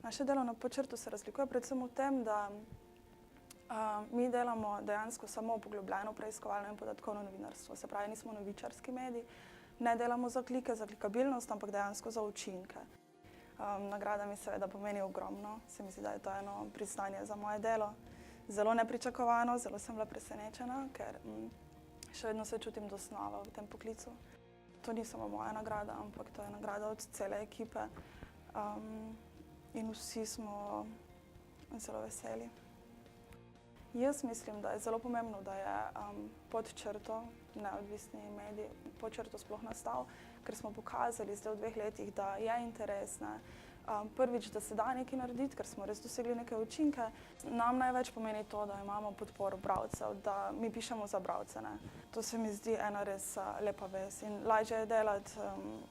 Naše delo na Podčrtu se razlikuje predvsem v tem, da mi delamo dejansko samo poglobljeno preiskovalno in podatkovno novinarstvo. Se pravi, nismo novičarski medij, ne delamo za klike, za klikabilnost, ampak dejansko za učinke. Nagrada mi seveda pomeni ogromno, se mi zdi, da je to eno priznanje za moje delo. Zelo nepričakovano, zelo sem bila presenečena, ker še vedno se čutim dosti nova v tem poklicu. To ni samo moja nagrada, ampak to je nagrada od cele ekipe in vsi smo zelo veseli. Jaz mislim, da je zelo pomembno, da je Podčrto, neodvisni medij, Podčrto sploh nastal, ker smo pokazali zdaj v 2 letih, da je interes. Prvič, da se da nekaj narediti, ker smo res dosegli neke učinke. Nam največ pomeni to, da imamo podporo bralcev, da mi pišemo za bralce. To se mi zdi ena res lepa vez in lažje je delati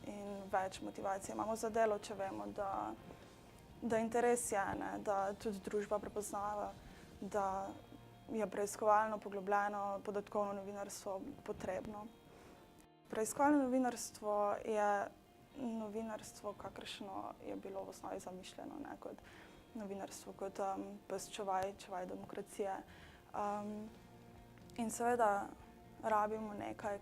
in več motivacije imamo za delo, če vemo, da interes je, da tudi družba prepoznava, da je preiskovalno, poglobljeno, podatkovno novinarstvo potrebno. Preiskovalno novinarstvo je novinarstvo, kakršno je bilo v osnovi zamišljeno, kot novinarstvo, kot pes čuvaj demokracije. In seveda rabimo nekaj,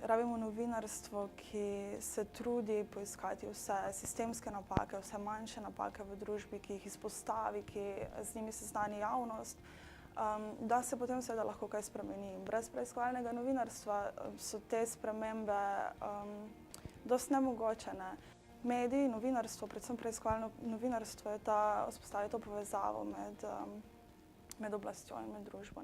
rabimo novinarstvo, ki se trudi poiskati vse sistemske napake, vse manjše napake v družbi, ki jih izpostavi, ki z njimi seznani javnost, da se potem seveda lahko kaj spremeni. Brez preiskovalnega novinarstva so te spremembe dosti nemogoče. Mediji, novinarstvo, predvsem preiskovalno novinarstvo, je vzpostaviti to povezavo med oblastjo in med družbo.